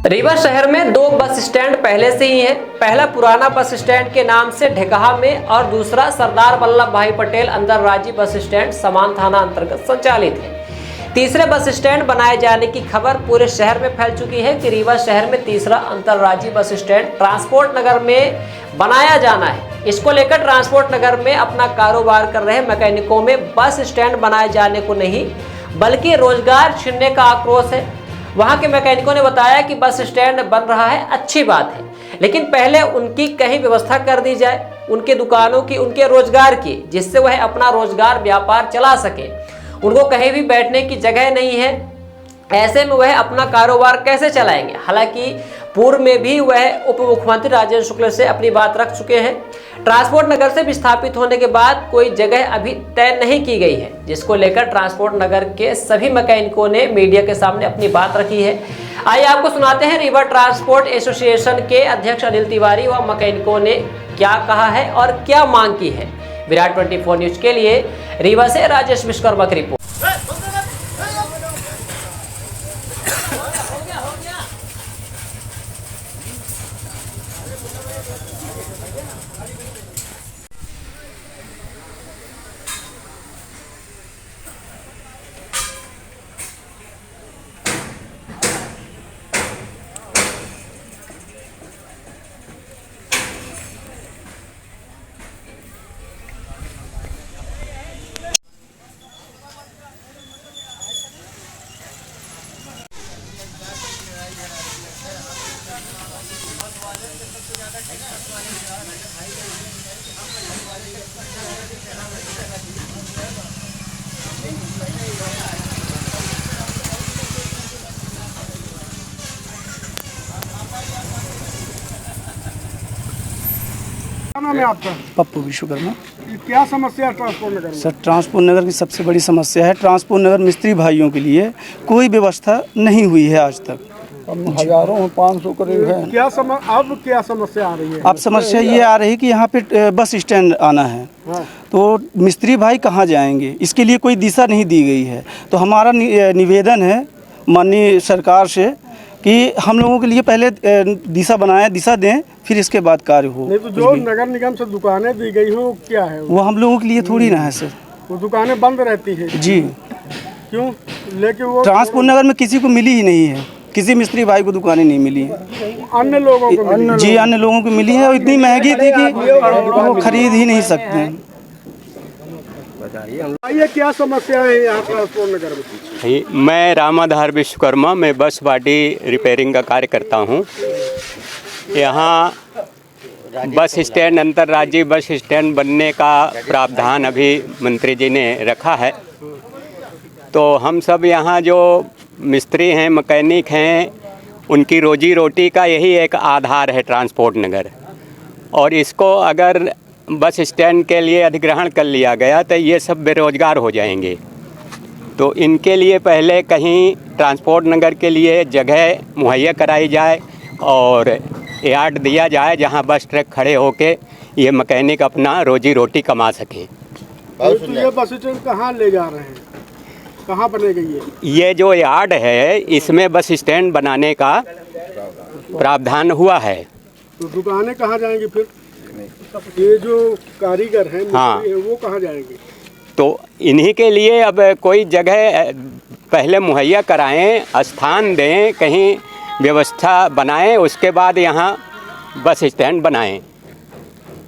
रीवा शहर में दो बस स्टैंड पहले से ही हैं। पहला पुराना बस स्टैंड के नाम से ढेकहा में और दूसरा सरदार वल्लभ भाई पटेल अंतर्राज्यीय बस स्टैंड समान थाना अंतर्गत संचालित है। तीसरे बस स्टैंड बनाए जाने की खबर पूरे शहर में फैल चुकी है कि रीवा शहर में तीसरा अंतर्राज्यीय बस स्टैंड ट्रांसपोर्ट नगर में बनाया जाना है। इसको लेकर ट्रांसपोर्ट नगर में अपना कारोबार कर रहे मैकेनिकों में बस स्टैंड बनाए जाने को नहीं बल्कि रोजगार छीनने का आक्रोश है। वहां के मैकेनिकों ने बताया कि बस स्टैंड बन रहा है, अच्छी बात है, लेकिन पहले उनकी कहीं व्यवस्था कर दी जाए, उनके दुकानों की, उनके रोजगार की, जिससे वह अपना रोजगार व्यापार चला सके। उनको कहीं भी बैठने की जगह नहीं है, ऐसे में वह अपना कारोबार कैसे चलाएंगे। हालांकि पूर्व में भी वह उप मुख्यमंत्री राजेंद्र शुक्ल से अपनी बात रख चुके हैं। ट्रांसपोर्ट नगर से विस्थापित होने के बाद कोई जगह अभी तय नहीं की गई है, जिसको लेकर ट्रांसपोर्ट नगर के सभी मैकेनिकों ने मीडिया के सामने अपनी बात रखी है। आइए आपको सुनाते हैं रीवा ट्रांसपोर्ट एसोसिएशन के अध्यक्ष अनिल तिवारी व मैकेनिकों ने क्या कहा है और क्या मांग की है। विराट 24 न्यूज के लिए रीवा से राजेश विश्वकर्मा की रिपोर्ट। क्या नाम है आपका? पप्पू विश्वकर्मा। क्या समस्या है ट्रांसपोर्ट नगर में? सर, ट्रांसपोर्ट नगर की सबसे बड़ी समस्या है, ट्रांसपोर्ट नगर मिस्त्री भाइयों के लिए कोई व्यवस्था नहीं हुई है आज तक। हजारों 500 करीब है। अब क्या समस्या आ रही है? अब समस्या ये आ रही है कि यहाँ पे बस स्टैंड आना है, तो मिस्त्री भाई कहाँ जाएंगे, इसके लिए कोई दिशा नहीं दी गई है। तो हमारा निवेदन है माननीय सरकार से कि हम लोगों के लिए पहले दिशा बनाएं, दिशा दें, फिर इसके बाद कार्य हो। नहीं तो जो नगर निगम से दुकानें दी गई हो क्या है वो हम लोगों के लिए थोड़ी ना है सर। वो दुकानें बंद रहती है जी। क्यों? लेकिन वो ट्रांसपोर्ट नगर में किसी को मिली ही नहीं है, किसी मिस्त्री भाई को दुकानें नहीं मिली हैं। अन्य लोगों को मिली। जी, अन्य लोगों को मिली है और इतनी महंगी थी कि वो खरीद ही नहीं सकते हैं। ये क्या समस्या है यहाँ ट्रांसपोर्ट नगर में? मैं रामाधार विश्वकर्मा, मैं बस बॉडी रिपेयरिंग का कार्य करता हूँ। यहाँ बस स्टैंड, अंतर्राज्यीय बस स्टैंड बनने का प्रावधान अभी मंत्री जी ने रखा है। तो हम सब यहाँ जो मिस्त्री हैं, मैकेनिक हैं, उनकी रोजी रोटी का यही एक आधार है ट्रांसपोर्ट नगर। और इसको अगर बस स्टैंड के लिए अधिग्रहण कर लिया गया तो ये सब बेरोजगार हो जाएंगे। तो इनके लिए पहले कहीं ट्रांसपोर्ट नगर के लिए जगह मुहैया कराई जाए और यार्ड दिया जाए जहां बस ट्रक खड़े होके ये मैकेनिक अपना रोजी रोटी कमा सकें। तो ये बस स्टैंड कहाँ ले जा रहे हैं, कहाँ बनेगा ये जो यार्ड है इसमें बस स्टैंड बनाने का प्रावधान हुआ है। तो दुकानें कहाँ जाएंगी फिर? ये जो कारीगर हैं, हाँ, वो कहाँ जाएंगे? तो इन्हीं के लिए अब कोई जगह पहले मुहैया कराएं, स्थान दें, कहीं व्यवस्था बनाएं, उसके बाद यहाँ बस स्टैंड बनाएं।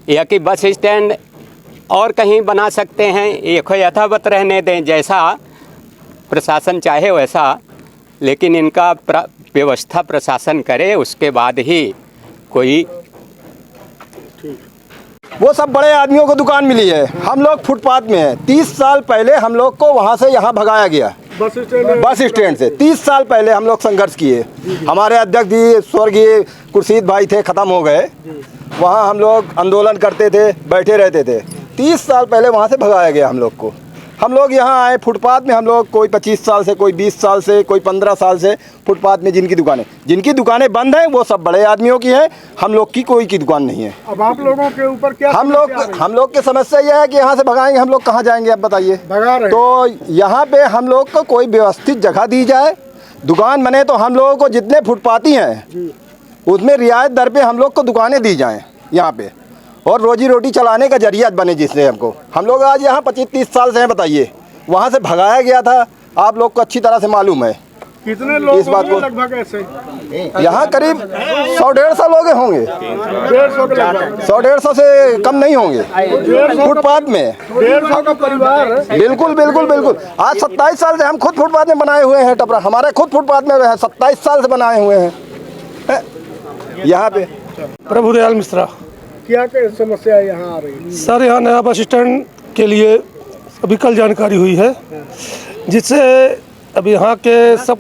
या कि बस स्टैंड और कहीं बना सकते हैं, एक यथावत रहने दें, जैसा प्रशासन चाहे वैसा, लेकिन इनका व्यवस्था प्रशासन करे, उसके बाद ही कोई। वो सब बड़े आदमियों को दुकान मिली है, हम लोग फुटपाथ में हैं। 30 साल पहले हम लोग को वहाँ से यहाँ भगाया गया, बस स्टैंड से 30 साल पहले हम लोग संघर्ष किए। हमारे अध्यक्ष जी स्वर्गीय कुर्शीद भाई थे, ख़त्म हो गए। वहाँ हम लोग आंदोलन करते थे, बैठे रहते थे। 30 साल पहले वहाँ से भगाया गया हम लोग को। हम लोग यहाँ आए फुटपाथ में, हम लोग कोई 25 साल से, कोई 20 साल से, कोई 15 साल से फुटपाथ में जिनकी दुकानें बंद हैं वो सब बड़े आदमियों की हैं, हम लोग की कोई की दुकान नहीं है। अब आप लोगों के ऊपर क्या हम लोग की समस्या यह है कि यहाँ से भगाएंगे, हम लोग कहाँ जाएंगे अब बताइए। भगा रहे तो यहाँ पे हम लोग को कोई व्यवस्थित जगह दी जाए दुकान बने तो हम लोगों को जितने फुटपाती हैं उसमें रियायत दर पे हम लोग को दुकानें दी जाएं यहाँ पे, और रोजी रोटी चलाने का जरिया बने, जिससे हमको, हम लोग आज यहाँ 25-30 साल से हैं। बताइए, वहाँ से भगाया गया था, आप लोग को अच्छी तरह से मालूम है। कितने लोग इस बात को लगभग ऐसे? यहाँ करीब 100-150 लोग होंगे, 100-150 से कम नहीं होंगे फुटपाथ में। 150 का परिवार है। बिल्कुल बिल्कुल बिल्कुल। आज 27 साल से हम खुद फुटपाथ में बनाए हुए हैं टपरा, हमारे खुद फुटपाथ में 27 साल से बनाए हुए हैं यहाँ पे। प्रभुदयाल मिश्रा। क्या क्या समस्या यहाँ आ रही है? सर, यहाँ नया बस स्टैंड के लिए अभी कल जानकारी हुई है, जिससे अभी यहाँ के सब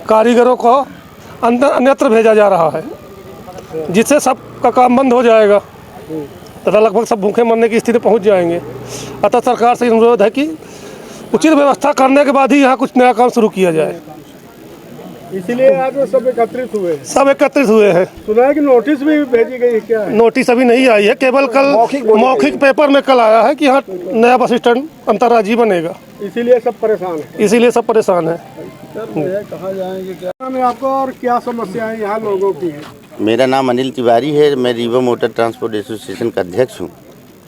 कारीगरों को अन्यत्र भेजा जा रहा है, जिससे सबका काम बंद हो जाएगा तथा लगभग सब भूखे मरने की स्थिति पहुँच जाएंगे। अतः सरकार से अनुरोध है कि उचित व्यवस्था करने के बाद ही यहाँ कुछ नया काम शुरू किया जाए। इसीलिए आज वो सब एकत्रित हुए हैं। सब एकत्रित हुए हैं। सुना है कि नोटिस भी भेजी गई है, क्या है? नोटिस अभी नहीं आई है, केवल कल मौखिक पेपर में कल आया है कि यहाँ नया बस स्टैंड अंतर्राज्यीय बनेगा। इसीलिए सब परेशान है। इसीलिए सब परेशान है। कहाँ जाएंगे, क्या नाम है आपका और क्या समस्याएं यहाँ लोगों की है? मेरा नाम अनिल तिवारी है, मैं रीवा मोटर ट्रांसपोर्ट एसोसिएशन का अध्यक्ष हूँ।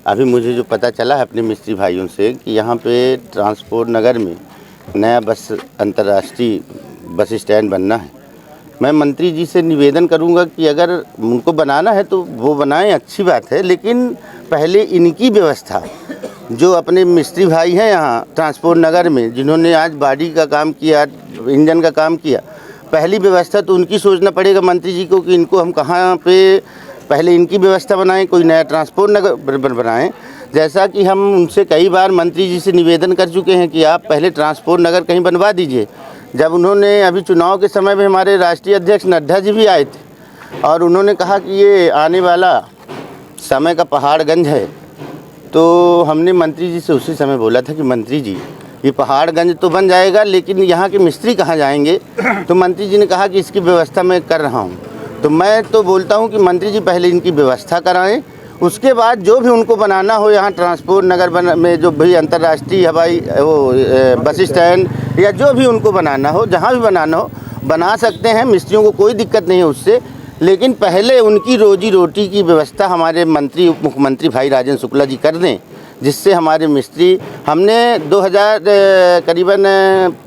अभी मुझे जो पता चला है अपने मिस्त्री भाइयों से कि यहाँ पे ट्रांसपोर्ट नगर में नया बस अंतर्राष्ट्रीय बस स्टैंड बनना है। मैं मंत्री जी से निवेदन करूंगा कि अगर उनको बनाना है तो वो बनाएं, अच्छी बात है, लेकिन पहले इनकी व्यवस्था, जो अपने मिस्त्री भाई हैं यहाँ ट्रांसपोर्ट नगर में, जिन्होंने आज बॉडी का काम किया, इंजन का काम किया, पहली व्यवस्था तो उनकी सोचना पड़ेगा मंत्री जी को कि इनको हम कहाँ पे पहले इनकी व्यवस्था बनाएं, कोई नया ट्रांसपोर्ट नगर बनाएं। जैसा कि हम उनसे कई बार मंत्री जी से निवेदन कर चुके हैं कि आप पहले ट्रांसपोर्ट नगर कहीं बनवा दीजिए। जब उन्होंने अभी चुनाव के समय में हमारे राष्ट्रीय अध्यक्ष नड्डा जी भी आए थे और उन्होंने कहा कि ये आने वाला समय का पहाड़गंज है, तो हमने मंत्री जी से उसी समय बोला था कि मंत्री जी ये पहाड़गंज तो बन जाएगा, लेकिन यहाँ के मिस्त्री कहाँ जाएंगे? तो मंत्री जी ने कहा कि इसकी व्यवस्था मैं कर रहा हूँ। तो मैं तो बोलता हूँ कि मंत्री जी पहले इनकी व्यवस्था कराएं, उसके बाद जो भी उनको बनाना हो यहाँ ट्रांसपोर्ट नगर में, जो भी अंतर्राष्ट्रीय हवाई बस स्टैंड या जो भी उनको बनाना हो, जहाँ भी बनाना हो बना सकते हैं। मिस्त्रियों को कोई दिक्कत नहीं है उससे, लेकिन पहले उनकी रोजी रोटी की व्यवस्था हमारे मंत्री उप मुख्यमंत्री भाई राजेंद्र शुक्ला जी कर दें, जिससे हमारे मिस्त्री, हमने 2000 करीबन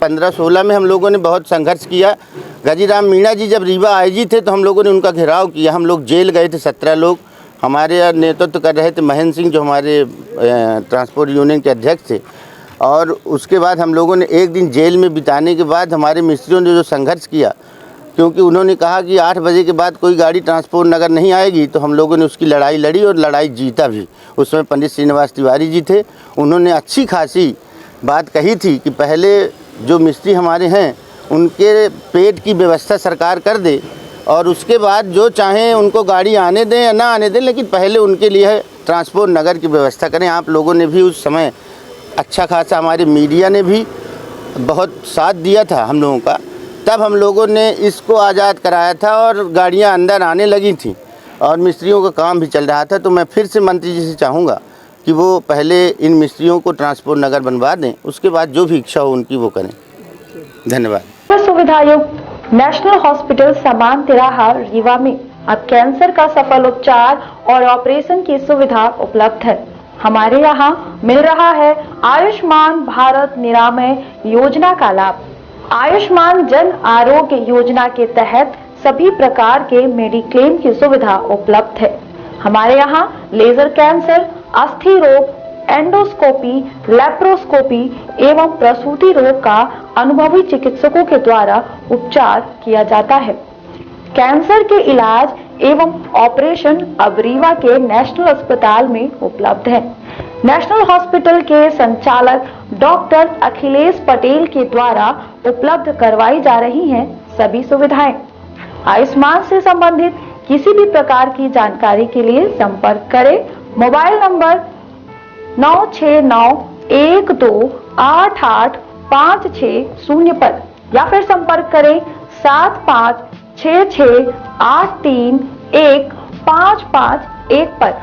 15-16 में हम लोगों ने बहुत संघर्ष किया। गजीराम मीणा जी जब रीवा आईजी थे तो हम लोगों ने उनका घेराव किया, हम लोग जेल गए थे, 17 लोग। हमारे नेतृत्व कर रहे थे महेंद्र सिंह, जो हमारे ट्रांसपोर्ट यूनियन के अध्यक्ष थे, और उसके बाद हम लोगों ने एक दिन जेल में बिताने के बाद हमारे मिस्त्रियों ने जो संघर्ष किया, क्योंकि उन्होंने कहा कि 8 बजे के बाद कोई गाड़ी ट्रांसपोर्ट नगर नहीं आएगी, तो हम लोगों ने उसकी लड़ाई लड़ी और लड़ाई जीता भी। उसमें पंडित श्रीनिवास तिवारी जी थे, उन्होंने अच्छी खासी बात कही थी कि पहले जो मिस्त्री हमारे हैं उनके पेट की व्यवस्था सरकार कर दे, और उसके बाद जो चाहें उनको गाड़ी आने दें या ना आने दें, लेकिन पहले उनके लिए ट्रांसपोर्ट नगर की व्यवस्था करें। आप लोगों ने भी उस समय अच्छा खासा, हमारे मीडिया ने भी बहुत साथ दिया था हम लोगों का, तब हम लोगों ने इसको आज़ाद कराया था और गाड़ियां अंदर आने लगी थी और मिस्त्रियों का काम भी चल रहा था। तो मैं फिर से मंत्री जी से चाहूँगा कि वो पहले इन मिस्त्रियों को ट्रांसपोर्ट नगर बनवा दें, उसके बाद जो भी इच्छा हो उनकी वो करें। धन्यवाद। सुविधायुक्त नेशनल हॉस्पिटल समान तिराहा रीवा में अब कैंसर का सफल उपचार और ऑपरेशन की सुविधा उपलब्ध है। हमारे यहाँ मिल रहा है आयुष्मान भारत निरामय योजना का लाभ। आयुष्मान जन आरोग्य योजना के तहत सभी प्रकार के मेडिक्लेम की सुविधा उपलब्ध है। हमारे यहाँ लेजर कैंसर, अस्थि रोग, एंडोस्कोपी, लेप्रोस्कोपी एवं प्रसूति रोग का अनुभवी चिकित्सकों के द्वारा उपचार किया जाता है। कैंसर के इलाज एवं ऑपरेशन अब रीवा के नेशनल अस्पताल में उपलब्ध है। नेशनल हॉस्पिटल के संचालक डॉक्टर अखिलेश पटेल के द्वारा उपलब्ध करवाई जा रही हैं सभी सुविधाएं। आयुष्मान से संबंधित किसी भी प्रकार की जानकारी के लिए संपर्क करें मोबाइल नंबर 9691288560 पर, या फिर संपर्क करें 7566831551 पर।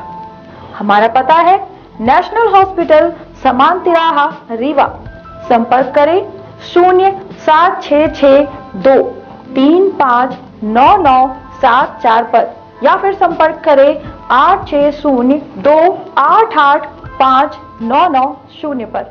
हमारा पता है नेशनल हॉस्पिटल समान तिराहा रीवा। संपर्क करें 7662359974 पर या फिर संपर्क करें 8602885990 पर।